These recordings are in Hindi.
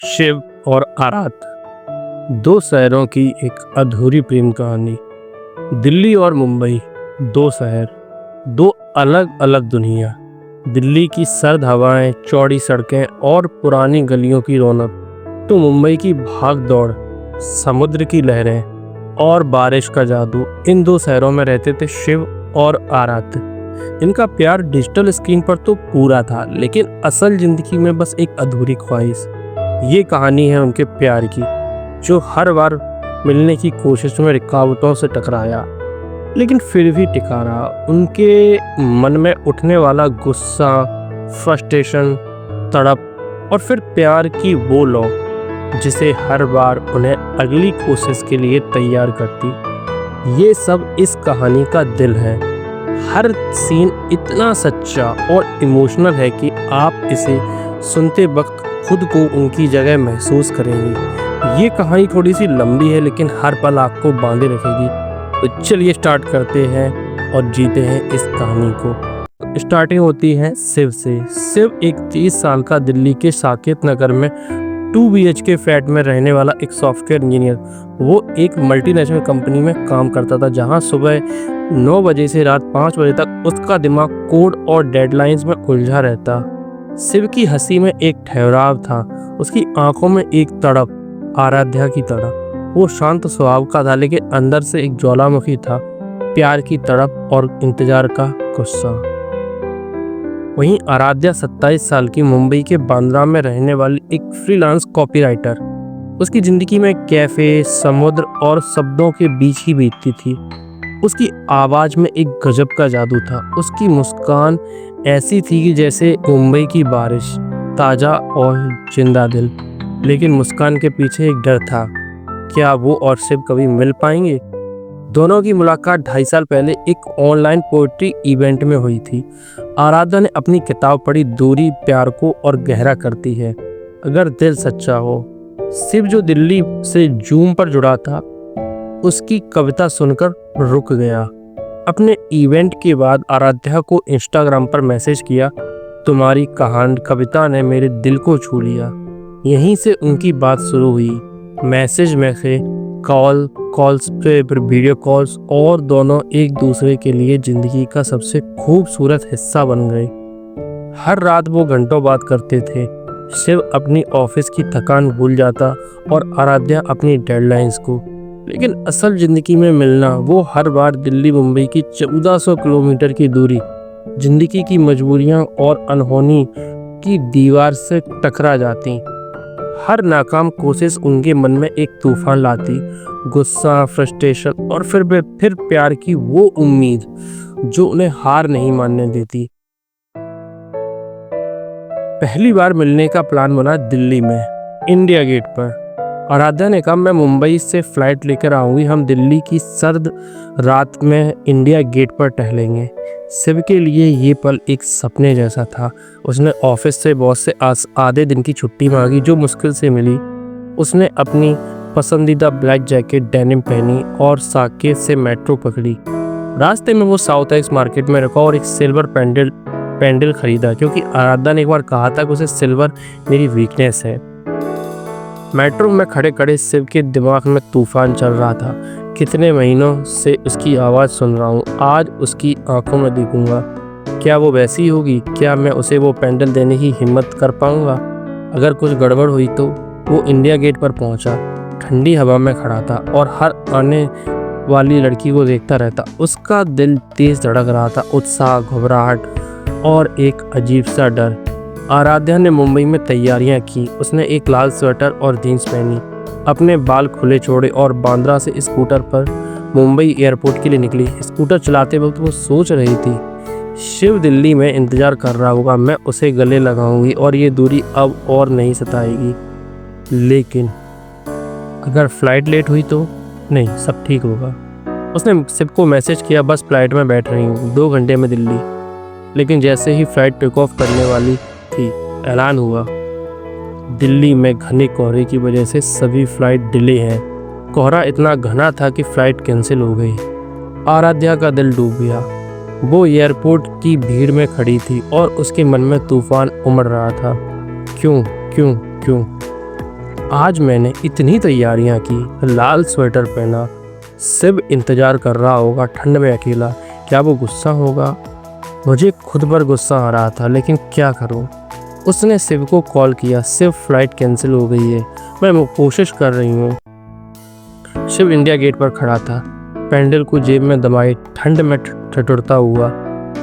शिव और आराध्य, दो शहरों की एक अधूरी प्रेम कहानी। दिल्ली और मुंबई, दो शहर, दो अलग अलग दुनिया। दिल्ली की सर्द हवाएं, चौड़ी सड़कें और पुरानी गलियों की रौनक, तो मुंबई की भाग दौड़, समुद्र की लहरें और बारिश का जादू। इन दो शहरों में रहते थे शिव और आराध्य। इनका प्यार डिजिटल स्क्रीन पर तो पूरा था, लेकिन असल जिंदगी में बस एक अधूरी ख्वाहिश। ये कहानी है उनके प्यार की, जो हर बार मिलने की कोशिश में रुकावटों से टकराया, लेकिन फिर भी टिका रहा। उनके मन में उठने वाला गुस्सा, फ्रस्ट्रेशन, तड़प और फिर प्यार की वो लौ, जिसे हर बार उन्हें अगली कोशिश के लिए तैयार करती। ये सब इस कहानी का दिल है। हर सीन इतना सच्चा और इमोशनल है कि आप इसे सुनते वक्त खुद को उनकी जगह महसूस करेंगे। ये कहानी थोड़ी सी लंबी है, लेकिन हर पल आपको बांधे रखेगी। तो चलिए स्टार्ट करते हैं और जीते हैं इस कहानी को। स्टार्टिंग होती है शिव से। शिव एक 30 साल का दिल्ली के साकेत नगर में 2 BHK फ्लैट में रहने वाला एक सॉफ्टवेयर इंजीनियर। वो एक मल्टीनेशनल कंपनी में काम करता था, जहां सुबह 9 बजे से रात 5 बजे तक उसका दिमाग कोड और डेडलाइंस में उलझा रहता। शिव की हंसी में एक ठहराव था, उसकी आंखों में एक तड़प, आराध्या की तरह। वो शांत स्वभाव का था, लेकिन अंदर से एक ज्वालामुखी था, प्यार की तड़प और इंतजार का गुस्सा। वहीं आराध्या 27 साल की, मुंबई के बांद्रा में रहने वाली एक फ्रीलांस कॉपीराइटर। उसकी जिंदगी में कैफे, समुद्र और शब्दों के बीच ही बीतती थी। उसकी आवाज में एक गजब का जादू था। उसकी मुस्कान ऐसी थी कि जैसे मुंबई की बारिश, ताजा और जिंदा दिल। लेकिन मुस्कान के पीछे एक डर था, क्या वो और शिव कभी मिल पाएंगे? दोनों की मुलाकात 2.5 साल पहले एक ऑनलाइन पोएट्री इवेंट में हुई थी। आराध्या ने अपनी किताब पढ़ी, दूरी प्यार को और गहरा करती है अगर दिल सच्चा हो। शिव, जो दिल्ली से जूम पर जुड़ा था, उसकी कविता सुनकर रुक गया। अपने इवेंट के बाद आराध्या को इंस्टाग्राम पर मैसेज किया, तुम्हारी कविता ने मेरे दिल को छू लिया। यहीं से उनकी बात शुरू हुई। मैसेज में से कॉल्स पे फिर वीडियो कॉल्स, और दोनों एक दूसरे के लिए जिंदगी का सबसे खूबसूरत हिस्सा बन गए। हर रात वो घंटों बात करते थे। शिव अपनी ऑफिस की थकान भूल जाता और आराध्या अपनी डेडलाइंस को। लेकिन असल जिंदगी में मिलना, वो हर बार दिल्ली मुंबई की 1400 किलोमीटर की दूरी, जिंदगी की मजबूरियां और अनहोनी की दीवार से टकरा जाती। हर नाकाम कोशिश उनके मन में एक तूफान लाती, गुस्सा, फ्रस्ट्रेशन और फिर प्यार की वो उम्मीद जो उन्हें हार नहीं मानने देती। पहली बार मिलने का प्लान बना दिल्ली में, इंडिया गेट पर। आराध्या ने कहा, मैं मुंबई से फ्लाइट लेकर आऊंगी, हम दिल्ली की सर्द रात में इंडिया गेट पर टहलेंगे। शिव के लिए ये पल एक सपने जैसा था। उसने ऑफिस से बॉस से आधे दिन की छुट्टी मांगी, जो मुश्किल से मिली। उसने अपनी पसंदीदा ब्लैक जैकेट डेनिम पहनी और साकेत से मेट्रो पकड़ी। रास्ते में वो साउथ एक्स मार्केट में रुका और एक सिल्वर पैंडल खरीदा, क्योंकि आराध्या ने एक बार कहा था कि उसे सिल्वर मेरी वीकनेस है। मेट्रो में खड़े खड़े शिव के दिमाग में तूफान चल रहा था। कितने महीनों से उसकी आवाज़ सुन रहा हूँ, आज उसकी आंखों में देखूंगा। क्या वो वैसी होगी? क्या मैं उसे वो पैंडल देने की हिम्मत कर पाऊंगा? अगर कुछ गड़बड़ हुई तो? वो इंडिया गेट पर पहुंचा, ठंडी हवा में खड़ा था और हर आने वाली लड़की को देखता रहता। उसका दिल तेज धड़क रहा था, उत्साह, घबराहट और एक अजीब सा डर। आराध्या ने मुंबई में तैयारियां की। उसने एक लाल स्वेटर और जीन्स पहनी, अपने बाल खुले छोड़े और बांद्रा से स्कूटर पर मुंबई एयरपोर्ट के लिए निकली। स्कूटर चलाते वक्त वो सोच रही थी, शिव दिल्ली में इंतजार कर रहा होगा, मैं उसे गले लगाऊंगी और ये दूरी अब और नहीं सताएगी। लेकिन अगर फ्लाइट लेट हुई तो? नहीं, सब ठीक होगा। उसने शिव को मैसेज किया, बस फ्लाइट में बैठ रही हूँ, 2 घंटे में दिल्ली। लेकिन जैसे ही फ्लाइट टेक ऑफ करने वाली थी, ऐलान हुआ, दिल्ली में घने कोहरे की वजह से सभी फ्लाइट डिले हैं। कोहरा इतना घना था कि फ्लाइट कैंसिल हो गई। आराध्या का दिल डूब गया। वो एयरपोर्ट की भीड़ में खड़ी थी और उसके मन में तूफान उमड़ रहा था। क्यों क्यों क्यों? आज मैंने इतनी तैयारियां की, लाल स्वेटर पहना, शिव इंतजार कर रहा होगा ठंड में अकेला। क्या वो गुस्सा होगा? मुझे खुद पर गुस्सा आ रहा था, लेकिन क्या करूं? उसने शिव को कॉल किया, शिव फ्लाइट कैंसिल हो गई है, मैं कोशिश कर रही हूँ। शिव इंडिया गेट पर खड़ा था, पैंडल को जेब में दबाए ठंड में ठिठुरता हुआ।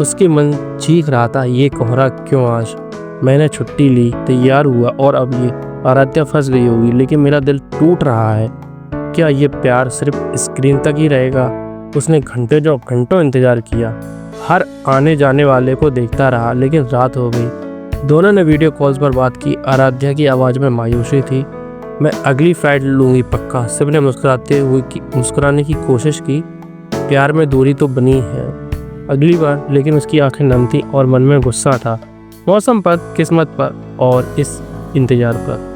उसके मन चीख रहा था, ये कोहरा क्यों आज? मैंने छुट्टी ली, तैयार हुआ और अब ये आराध्या फंस गई होगी, लेकिन मेरा दिल टूट रहा है। क्या ये प्यार सिर्फ स्क्रीन तक ही रहेगा? उसने घंटों इंतजार किया, हर आने जाने वाले को देखता रहा, लेकिन रात हो गई। दोनों ने वीडियो कॉल्स पर बात की। आराध्या की आवाज़ में मायूसी थी। मैं अगली फ्लाइट लूँगी पक्का। शिव ने मुस्कुराने की कोशिश की। प्यार में दूरी तो बनी है अगली बार, लेकिन उसकी आंखें नम थी और मन में गुस्सा था, मौसम पर, किस्मत पर और इस इंतजार पर।